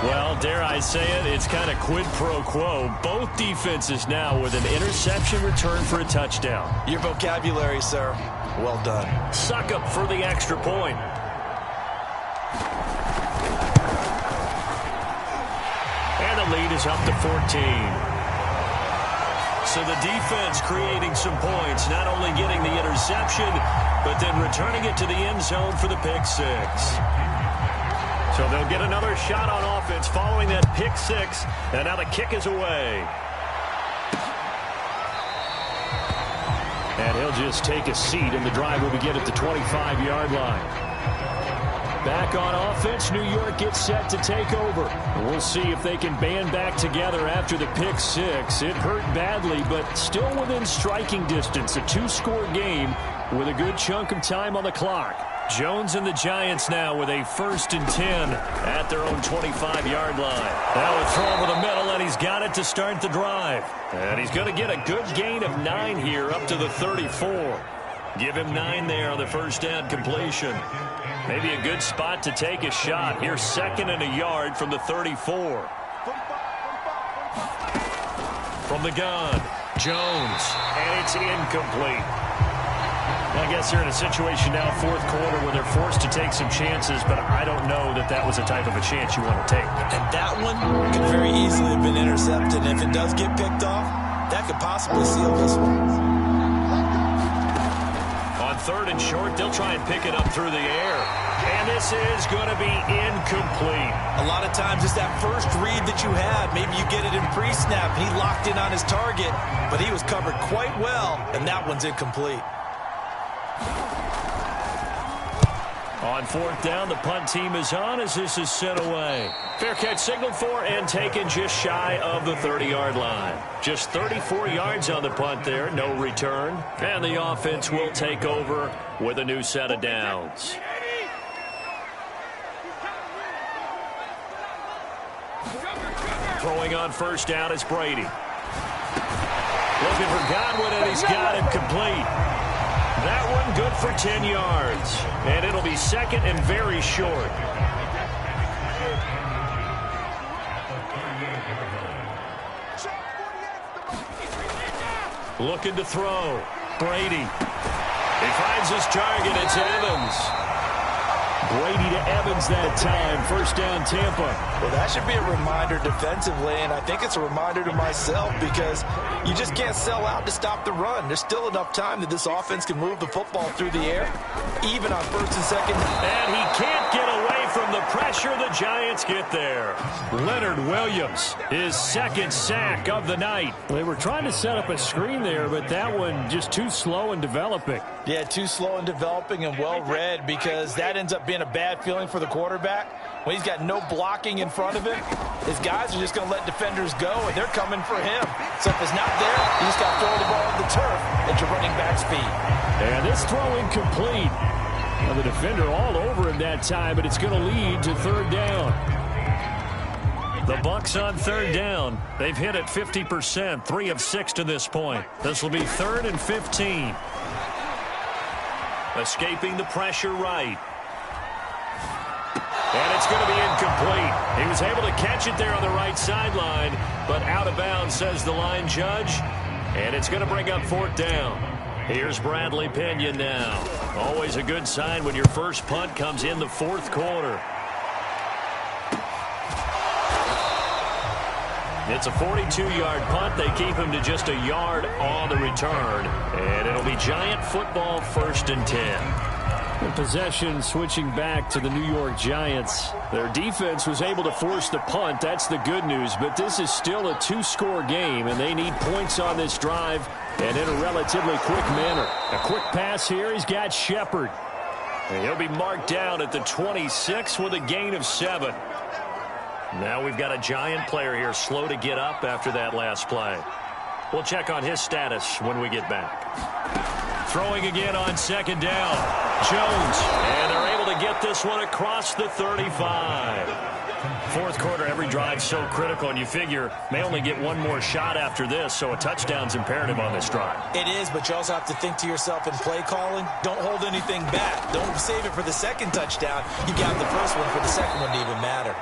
Well, dare I say it, it's kind of quid pro quo. Both defenses now with an interception return for a touchdown. Your vocabulary, sir. Well done. Suck up for the extra point. And the lead is up to 14. So the defense creating some points, not only getting the interception, but then returning it to the end zone for the pick six. So they'll get another shot on offense following that pick six, and now the kick is away. And he'll just take a seat, and the drive will begin at the 25-yard line. Back on offense, New York gets set to take over. We'll see if they can band back together after the pick six. It hurt badly, but still within striking distance. A 2-score game with a good chunk of time on the clock. Jones and the Giants now with a 1st and 10 at their own 25-yard line. Now a throw over the middle, and he's got it to start the drive. And he's going to get a good gain of 9 here up to the 34. Give him 9 there on the first down completion. Maybe a good spot to take a shot. Here's 2nd and a yard from the 34. From the gun, Jones, and it's incomplete. I guess they're in a situation now, 4th quarter, where they're forced to take some chances, but I don't know that that was the type of a chance you want to take. And that one could very easily have been intercepted. And if it does get picked off, that could possibly seal this one. On 3rd and short, they'll try and pick it up through the air. And this is going to be incomplete. A lot of times it's that first read that you had. Maybe you get it in pre-snap, and he locked in on his target, but he was covered quite well, and that one's incomplete. On 4th down, the punt team is on as this is sent away. Fair catch signaled for and taken just shy of the 30-yard line. Just 34 yards on the punt there, no return. And the offense will take over with a new set of downs. Throwing on 1st down is Brady. Looking for Godwin, and he's got it complete. That one good for 10 yards. And it'll be 2nd and very short. Looking to throw. Brady. He finds his target. It's Evans. Brady to Evans that time. 1st down, Tampa. Well, that should be a reminder defensively, and I think it's a reminder to myself because you just can't sell out to stop the run. There's still enough time that this offense can move the football through the air, even on 1st and 2nd. And he can't get away from the pressure. The Giants get there. Leonard Williams, his 2nd sack of the night. They were trying to set up a screen there, but that one just too slow in developing. Yeah, too slow in developing and well read, because that ends up being a bad feeling for the quarterback. When he's got no blocking in front of him, his guys are just going to let defenders go, and they're coming for him. So if it's not there, you just got to throw the ball on the turf at your running back speed. And this throw incomplete. Now the defender all over him that time, but it's going to lead to 3rd down. The Bucs on third down. They've hit it 50%, 3 of 6 to this point. This will be 3rd and 15. Escaping the pressure right. And it's going to be incomplete. He was able to catch it there on the right sideline, but out of bounds, says the line judge. And it's going to bring up 4th down. Here's Bradley Pena now. Always a good sign when your first punt comes in the 4th quarter. It's a 42-yard punt. They keep him to just a yard on the return. And it'll be Giant football, 1st and 10. The possession switching back to the New York Giants. Their defense was able to force the punt. That's the good news. But this is still a 2-score game, and they need points on this drive and in a relatively quick manner. A quick pass here. He's got Shepard. And he'll be marked down at the 26 with a gain of 7. Now we've got a Giant player here slow to get up after that last play. We'll check on his status when we get back. Throwing again on 2nd down. Jones. And they're able to get this one across the 35. 4th quarter, every drive so critical, and you figure may only get one more shot after this, so a touchdown's imperative on this drive. It is, but you also have to think to yourself in play calling, don't hold anything back. Don't save it for the 2nd touchdown. You got the first one for the 2nd one to even matter.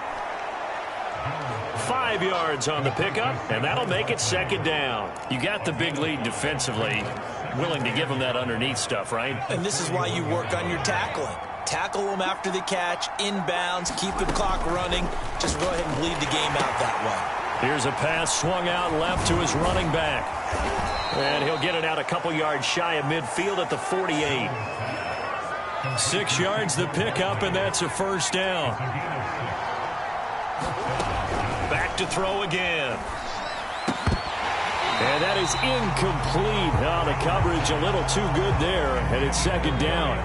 5 yards on the pickup, and that'll make it 2nd down. You got the big lead defensively. Willing to give them that underneath stuff, right? And this is why you work on your tackling. Tackle them after the catch, inbounds, keep the clock running. Just go ahead and bleed the game out that way. Here's a pass swung out left to his running back. And he'll get it out a couple yards shy of midfield at the 48. 6 yards the pickup, and that's a 1st down. Back to throw again. And that is incomplete. Now the coverage a little too good there, and it's 2nd down.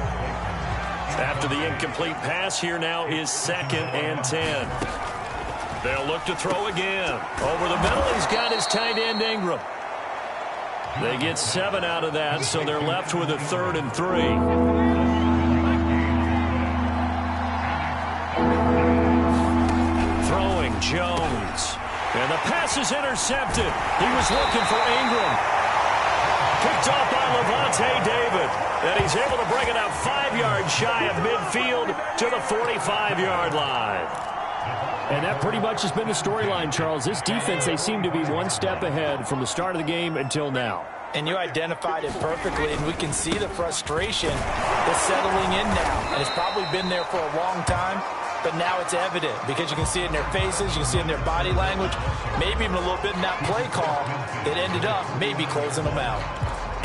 After the incomplete pass, here now is 2nd and 10. They'll look to throw again. Over the middle, he's got his tight end Ingram. They get 7 out of that, so they're left with a 3rd and 3. Throwing Jones. And the pass is intercepted. He was looking for Ingram. Picked off by Levante David. And he's able to bring it up 5 yards shy of midfield to the 45-yard line. And that pretty much has been the storyline, Charles. This defense, they seem to be one step ahead from the start of the game until now. And you identified it perfectly, and we can see the frustration that's settling in now. And it's probably been there for a long time. But now it's evident because you can see it in their faces, you can see it in their body language, maybe even a little bit in that play call that ended up maybe closing them out.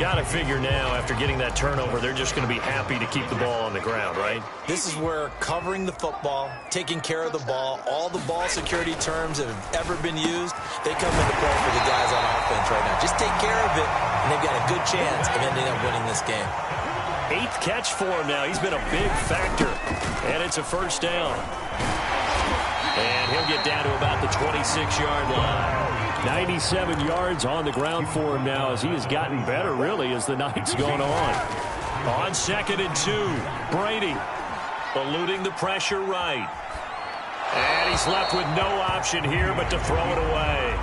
Got to figure now, after getting that turnover, they're just going to be happy to keep the ball on the ground, right? This is where covering the football, taking care of the ball, all the ball security terms that have ever been used, they come into play for the guys on offense right now. Just take care of it, and they've got a good chance of ending up winning this game. 8th catch for him now. He's been a big factor. And it's a 1st down. And he'll get down to about the 26-yard line. 97 yards on the ground for him now as he has gotten better, really, as the night's gone on. On 2nd and 2, Brady eluding the pressure right. And he's left with no option here but to throw it away.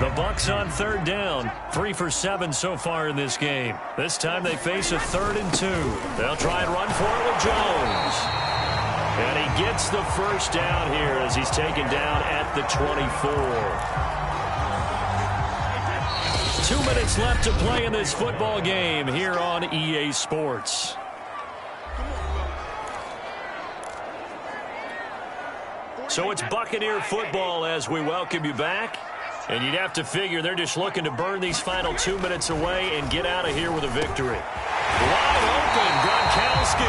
The Bucs on 3rd down, 3 for 7 so far in this game. This time they face a 3rd and 2. They'll try and run for it with Jones. And he gets the 1st down here as he's taken down at the 24. 2 minutes left to play in this football game here on EA Sports. So it's Buccaneer football as we welcome you back. And you'd have to figure they're just looking to burn these final 2 minutes away and get out of here with a victory. Wide open, Gronkowski.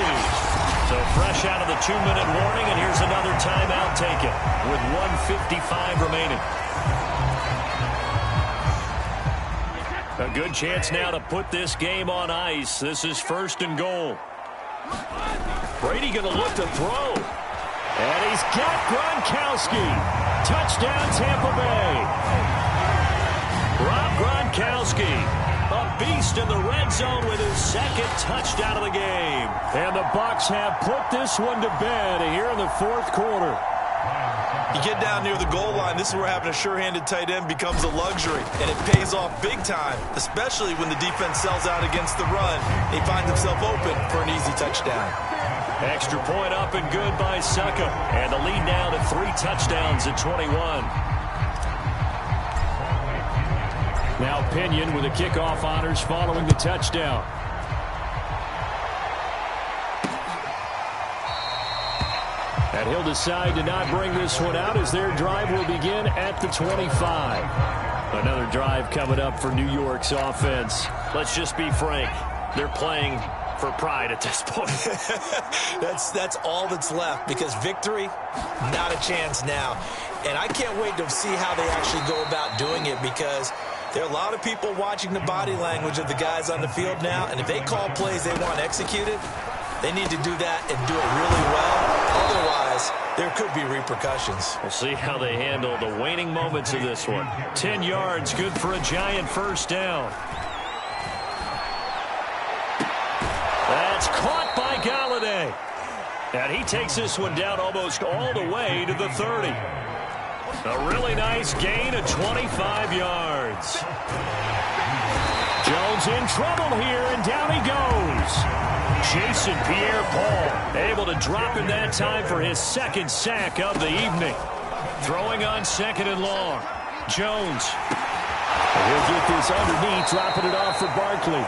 So fresh out of the 2-minute warning, and here's another timeout taken with 1:55 remaining. A good chance now to put this game on ice. This is 1st and goal. Brady going to look to throw. And he's got Gronkowski. Touchdown, Tampa Bay. Rob Gronkowski, A beast in the red zone with his second touchdown of the game. And the Bucs have put this one to bed here in the fourth quarter. You get down near the goal line, this is where having a sure-handed tight end becomes a luxury, and it pays off big time, especially when the defense sells out against the run. He finds himself open for an easy touchdown. Extra point up and good by Succa. And the lead now to 3 touchdowns at 21. Now Pinion with the kickoff honors following the touchdown. And he'll decide to not bring this one out as their drive will begin at the 25. Another drive coming up for New York's offense. Let's just be frank. They're playing for pride at this point. That's all that's left, because victory, not a chance now. And I can't wait to see how they actually go about doing it, because there are a lot of people watching the body language of the guys on the field now, and if they call plays they want executed, they need to do that and do it really well. Otherwise, there could be repercussions. We'll see how they handle the waning moments of this one. 10 yards, good for a giant first down. That's caught by Galladay. And he takes this one down almost all the way to the 30. A really nice gain of 25 yards. Jones in trouble here, and down he goes. Jason Pierre-Paul able to drop him that time for his second sack of the evening. Throwing on 2nd and long. Jones. And he'll get this underneath, dropping it off for Barkley.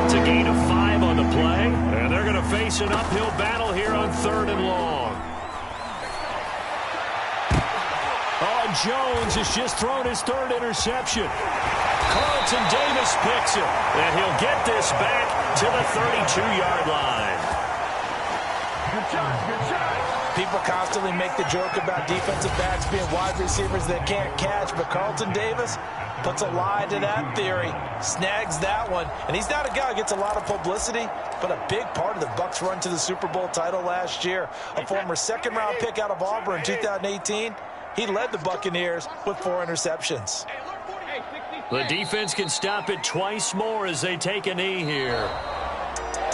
It's a gain of 5 on the play, and they're going to face an uphill battle here on 3rd and long. Oh, Jones has just thrown his 3rd interception. Carlton Davis picks it, and he'll get this back to the 32-yard line. People constantly make the joke about defensive backs being wide receivers that can't catch, but Carlton Davis puts a lie to that theory, snags that one, and he's not a guy who gets a lot of publicity, but a big part of the Bucs' run to the Super Bowl title last year. A former 2nd-round pick out of Auburn in 2018, he led the Buccaneers with 4 interceptions. The defense can stop it twice more as they take a knee here.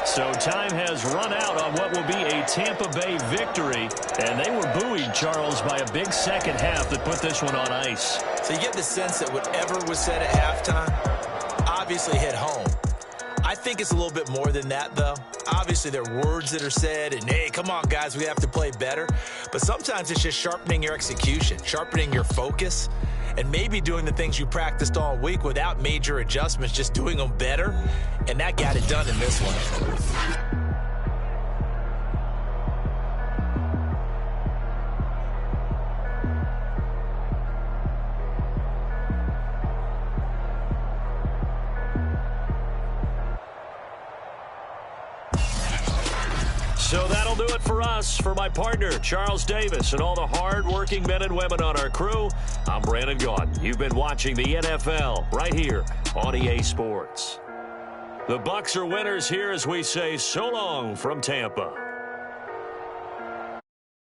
So time has run out on what will be a Tampa Bay victory. And they were buoyed, Charles, by a big second half that put this one on ice. So you get the sense that whatever was said at halftime obviously hit home. I think it's a little bit more than that, though. Obviously, there are words that are said, and, hey, come on, guys, we have to play better. But sometimes it's just sharpening your execution, sharpening your focus, and maybe doing the things you practiced all week without major adjustments, just doing them better. And that got it done in this one. So that'll do it for us. For my partner, Charles Davis, and all the hard-working men and women on our crew, I'm Brandon Gaudin. You've been watching the NFL right here on EA Sports. The Bucs are winners here as we say so long from Tampa.